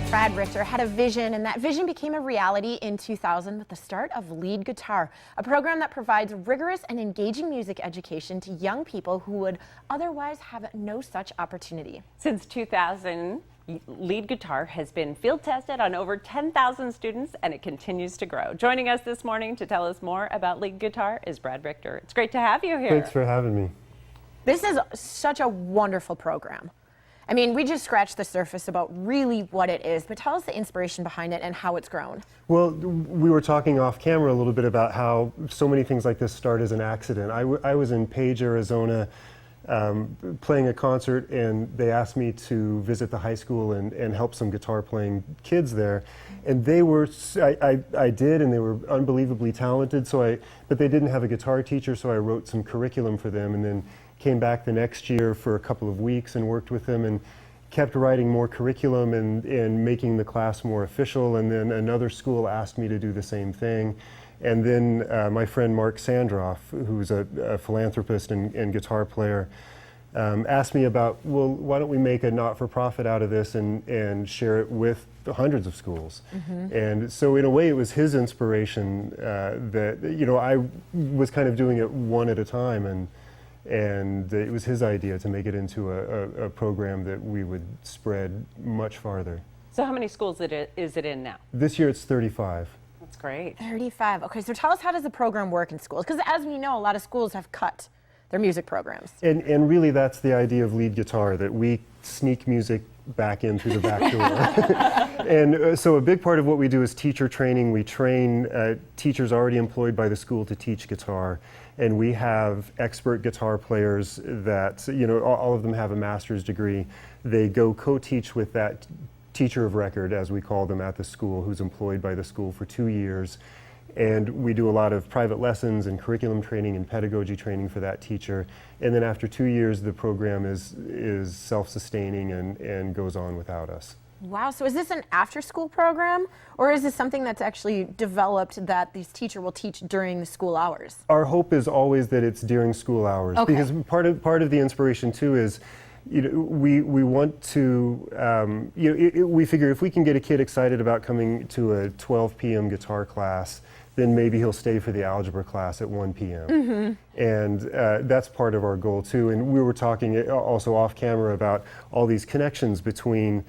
Brad Richter had a vision, and that vision became a reality in 2000 with the start of Lead Guitar, a program that provides rigorous and engaging music education to young people who would otherwise have no such opportunity. Since 2000, Lead Guitar has been field tested on over 10,000 students, and it continues to grow. Joining us this morning to tell us more about Lead Guitar is Brad Richter. It's great to have you here. Thanks for having me. This is such a wonderful program. I mean, we just scratched the surface about really what it is, but tell us the inspiration behind it and how it's grown. Well, we were talking off camera a little bit about how so many things like this start as an accident. I was in Page, Arizona, playing a concert, and they asked me to visit the high school and help some guitar playing kids there. And they were, I did, and they were unbelievably talented, but they didn't have a guitar teacher, so I wrote some curriculum for them, and then came back the next year for a couple of weeks and worked with them and kept writing more curriculum and making the class more official. And then another school asked me to do the same thing. And then my friend Mark Sandroff, who's a philanthropist and guitar player, asked me about, well, why don't we make a not-for-profit out of this and share it with the hundreds of schools. Mm-hmm. And so in a way it was his inspiration that, you know, I was kind of doing it one at a time, and it was his idea to make it into a program that we would spread much farther. So how many schools is it in now? This year it's 35. That's great. 35. Okay, so tell us, how does the program work in schools? Because as we know, a lot of schools have cut their music programs. And really that's the idea of Lead Guitar, that we sneak music back in through the back door. And so a big part of what we do is teacher training. We train teachers already employed by the school to teach guitar. And we have expert guitar players that, you know, all of them have a master's degree. They go co-teach with that teacher of record, as we call them, at the school, who's employed by the school for 2 years. And we do a lot of private lessons and curriculum training and pedagogy training for that teacher. And then after 2 years, the program is self-sustaining and goes on without us. Wow, so is this an after-school program, or is this something that's actually developed that these teacher will teach during the school hours? Our hope is always that it's during school hours, okay, because part of the inspiration too is, you know, we want to, you know, we figure if we can get a kid excited about coming to a 12 p.m. guitar class, then maybe he'll stay for the algebra class at 1 p.m. Mm-hmm. And that's part of our goal too. And we were talking also off camera about all these connections between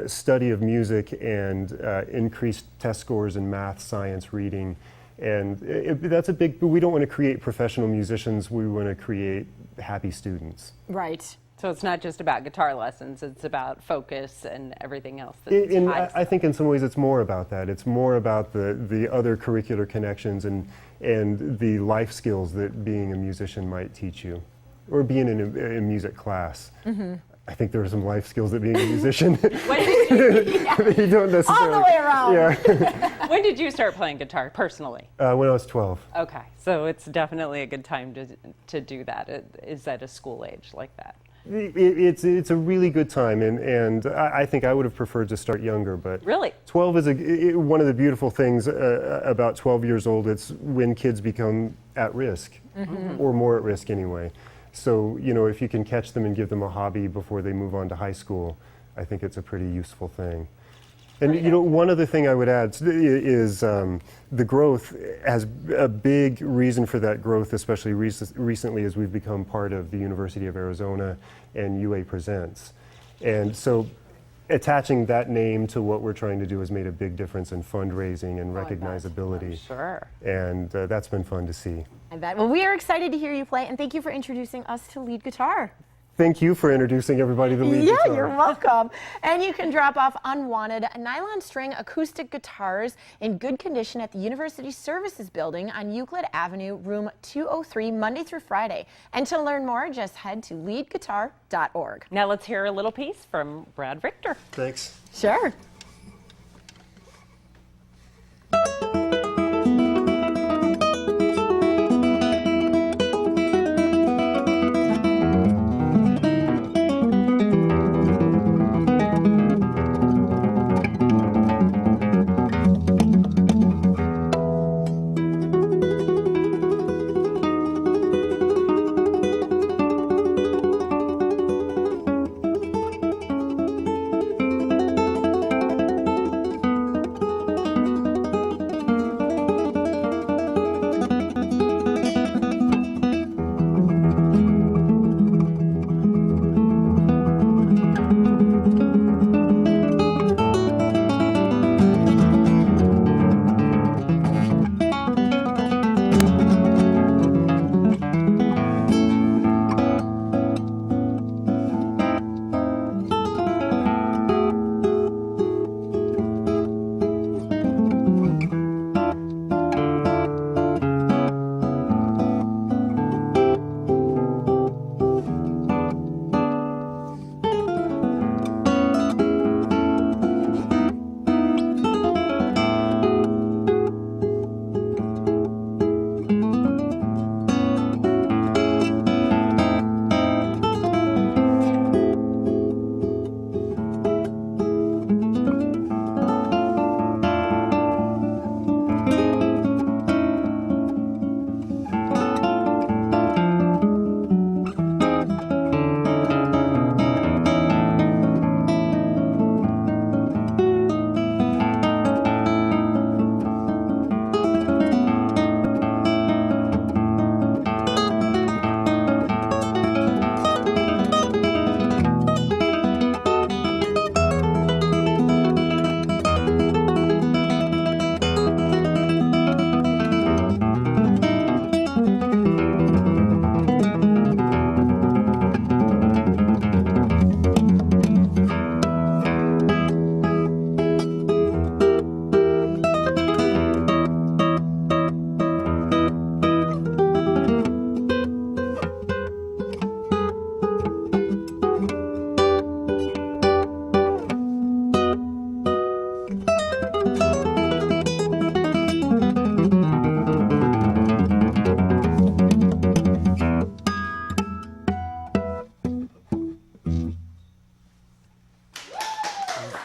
study of music and increased test scores in math, science, reading. And that's a big, we don't want to create professional musicians, we want to create happy students. Right. So it's not just about guitar lessons, it's about focus and everything else. I think in some ways it's more about that. It's more about the other curricular connections and the life skills that being a musician might teach you, or being in a music class. Mm-hmm. I think there are some life skills that being a musician you don't necessarily. All the way around. Yeah. When did you start playing guitar personally? When I was 12. Okay, so it's definitely a good time to do that. Is at a school age like that? It's a really good time, and I think I would have preferred to start younger, but really, 12 is one of the beautiful things about 12 years old. It's when kids become at risk, mm-hmm, or more at risk anyway. So, you know, if you can catch them and give them a hobby before they move on to high school, I think it's a pretty useful thing. And, you know, one other thing I would add is the growth has a big reason for that growth, especially recently as we've become part of the University of Arizona and UA Presents. And so attaching that name to what we're trying to do has made a big difference in fundraising and recognizability. Sure. And that's been fun to see. I bet. Well, we are excited to hear you play, and thank you for introducing us to Lead Guitar. Thank you for introducing everybody to Lead Guitar. Yeah, you're welcome. And you can drop off unwanted nylon string acoustic guitars in good condition at the University Services Building on Euclid Avenue, room 203, Monday through Friday. And to learn more, just head to leadguitar.org. Now let's hear a little piece from Brad Richter. Thanks. Sure.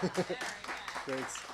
Thanks.